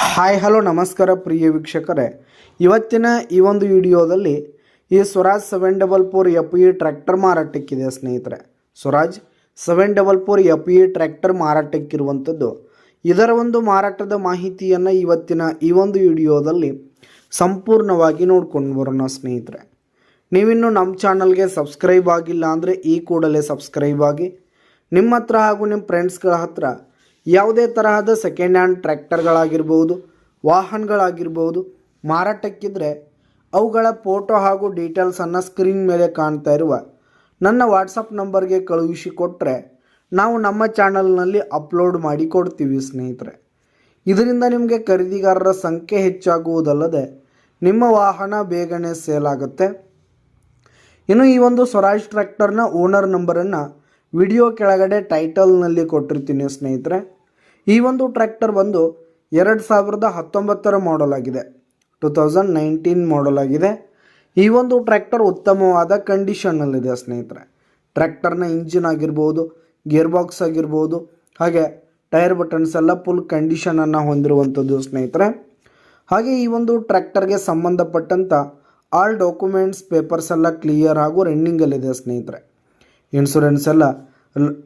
Hi hello ನಮಸ್ಕಾರ ಪ್ರಿಯ ವೀಕ್ಷಕರೇ, ಇವತ್ತಿನ ಈ ಒಂದು ವಿಡಿಯೋದಲ್ಲಿ ಈ ಸ್ವರಾಜ್ 744 FE ಟ್ರ್ಯಾಕ್ಟರ್ ಮಾರಾಟಕ್ಕಿದೆ ಸ್ನೇಹಿತರೆ. ಸ್ವರಾಜ್ 744 FE ಟ್ರ್ಯಾಕ್ಟರ್ ಮಾರಾಟಕ್ಕಿರುವಂಥದ್ದು. ಇದರ ಒಂದು ಮಾರಾಟದ ಮಾಹಿತಿಯನ್ನು ಇವತ್ತಿನ ಈ ಒಂದು ವಿಡಿಯೋದಲ್ಲಿ ಸಂಪೂರ್ಣವಾಗಿ ನೋಡ್ಕೊಂಡು ಬರೋಣ ಸ್ನೇಹಿತರೆ. ನೀವಿನ್ನು ನಮ್ಮ ಚಾನಲ್ಗೆ ಸಬ್ಸ್ಕ್ರೈಬ್ ಆಗಿಲ್ಲ ಅಂದರೆ ಈ ಕೂಡಲೇ ಸಬ್ಸ್ಕ್ರೈಬ್ ಆಗಿ, ನಿಮ್ಮ ಹತ್ರ ಹಾಗೂ ನಿಮ್ಮ ಫ್ರೆಂಡ್ಸ್ಗಳ ಹತ್ರ ಯಾವುದೇ ತರಹದ ಸೆಕೆಂಡ್ ಹ್ಯಾಂಡ್ ಟ್ರ್ಯಾಕ್ಟರ್ಗಳಾಗಿರ್ಬೋದು, ವಾಹನಗಳಾಗಿರ್ಬೋದು ಮಾರಾಟಕ್ಕಿದ್ರೆ ಅವುಗಳ ಫೋಟೋ ಹಾಗೂ ಡೀಟೇಲ್ಸನ್ನು ಸ್ಕ್ರೀನ್ ಮೇಲೆ ಕಾಣ್ತಾ ಇರುವ ನನ್ನ ವಾಟ್ಸಪ್ ನಂಬರ್ಗೆ ಕಳುಹಿಸಿಕೊಟ್ರೆ ನಾವು ನಮ್ಮ ಚಾನಲ್ನಲ್ಲಿ ಅಪ್ಲೋಡ್ ಮಾಡಿ ಕೊಡ್ತೀವಿ ಸ್ನೇಹಿತರೆ. ಇದರಿಂದ ನಿಮಗೆ ಖರೀದಿಗಾರರ ಸಂಖ್ಯೆ ಹೆಚ್ಚಾಗುವುದಲ್ಲದೆ ನಿಮ್ಮ ವಾಹನ ಬೇಗನೆ ಸೇಲ್ ಆಗುತ್ತೆ. ಇನ್ನು ಈ ಒಂದು ಸ್ವರಾಜ್ ಟ್ರ್ಯಾಕ್ಟರ್ನ ಓನರ್ ನಂಬರನ್ನು ವಿಡಿಯೋ ಕೆಳಗಡೆ ಟೈಟಲ್ನಲ್ಲಿ ಕೊಟ್ಟಿರ್ತೀನಿ ಸ್ನೇಹಿತರೆ. ಈ ಒಂದು ಟ್ರ್ಯಾಕ್ಟರ್ ಬಂದು 2019 ಮಾಡಲ್ ಆಗಿದೆ, 2019 ಮಾಡಲ್ ಆಗಿದೆ. ಈ ಒಂದು ಟ್ರ್ಯಾಕ್ಟರ್ ಉತ್ತಮವಾದ ಕಂಡೀಷನ್ನಲ್ಲಿದೆ ಸ್ನೇಹಿತರೆ. ಟ್ರ್ಯಾಕ್ಟರ್ನ ಇಂಜಿನ್ ಆಗಿರ್ಬೋದು, ಗೇರ್ ಬಾಕ್ಸ್ ಆಗಿರ್ಬೋದು, ಹಾಗೆ ಟೈರ್ ಬಟನ್ಸ್ ಎಲ್ಲ ಫುಲ್ ಕಂಡೀಷನನ್ನು ಹೊಂದಿರುವಂಥದ್ದು ಸ್ನೇಹಿತರೆ. ಹಾಗೆ ಈ ಒಂದು ಟ್ರ್ಯಾಕ್ಟರ್ಗೆ ಸಂಬಂಧಪಟ್ಟಂಥ ಆಲ್ ಡಾಕ್ಯುಮೆಂಟ್ಸ್ ಪೇಪರ್ಸ್ ಎಲ್ಲ ಕ್ಲಿಯರ್ ಹಾಗೂ ರನ್ನಿಂಗಲ್ಲಿದೆ ಸ್ನೇಹಿತರೆ. ಇನ್ಶೂರೆನ್ಸ್ ಎಲ್ಲ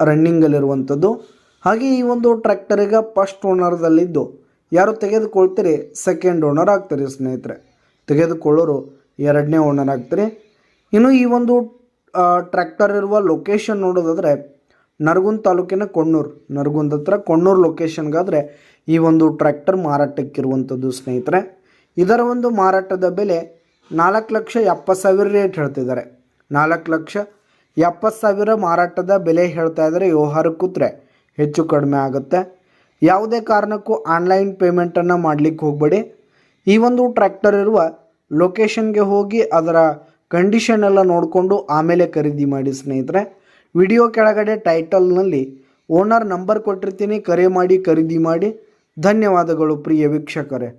ರನ್ನಿಂಗಲ್ಲಿರುವಂಥದ್ದು. ಹಾಗೆ ಈ ಒಂದು ಟ್ರ್ಯಾಕ್ಟರಿಗೆ ಫಸ್ಟ್ ಓನರ್ದಲ್ಲಿದ್ದು ಯಾರು ತೆಗೆದುಕೊಳ್ತೀರಿ ಸೆಕೆಂಡ್ ಓನರ್ ಆಗ್ತಾರೆ ಸ್ನೇಹಿತರೆ. ತೆಗೆದುಕೊಳ್ಳೋರು ಎರಡನೇ ಓನರ್ ಆಗ್ತಾರೆ. ಇನ್ನು ಈ ಒಂದು ಟ್ರ್ಯಾಕ್ಟರ್ ಇರುವ ಲೊಕೇಶನ್ ನೋಡೋದಾದರೆ ನರಗುಂದ ತಾಲೂಕಿನ ನರಗುಂದ ಹತ್ರ ಕೊಣ್ಣೂರು ಲೊಕೇಶನ್ಗಾದರೆ ಈ ಒಂದು ಟ್ರ್ಯಾಕ್ಟರ್ ಮಾರಾಟಕ್ಕಿರುವಂಥದ್ದು ಸ್ನೇಹಿತರೆ. ಇದರ ಒಂದು ಮಾರಾಟದ ಬೆಲೆ 4,70,000 ರೇಟ್ ಹೇಳ್ತಿದ್ದಾರೆ. 4,70,000 ಮಾರಾಟದ ಬೆಲೆ ಹೇಳ್ತಾ ಇದ್ದಾರೆ. ವ್ಯವಹಾರ ಕೂತ್ರೆ ಹೆಚ್ಚು ಕಡಿಮೆ ಆಗುತ್ತೆ. ಯಾವುದೇ ಕಾರಣಕ್ಕೂ ಆನ್ಲೈನ್ ಪೇಮೆಂಟನ್ನು ಮಾಡಲಿಕ್ಕೆ ಹೋಗಬೇಡಿ. ಈ ಒಂದು ಟ್ರ್ಯಾಕ್ಟರ್ ಇರುವ ಲೊಕೇಶನ್ಗೆ ಹೋಗಿ ಅದರ ಕಂಡೀಷನ್ ಎಲ್ಲ ನೋಡಿಕೊಂಡು ಆಮೇಲೆ ಖರೀದಿ ಮಾಡಿ ಸ್ನೇಹಿತರೆ. ವಿಡಿಯೋ ಕೆಳಗಡೆ ಟೈಟಲ್ನಲ್ಲಿ ಓನರ್ ನಂಬರ್ ಕೊಟ್ಟಿರ್ತೀನಿ, ಕರೆ ಮಾಡಿ ಖರೀದಿ ಮಾಡಿ. ಧನ್ಯವಾದಗಳು ಪ್ರಿಯ ವೀಕ್ಷಕರೇ.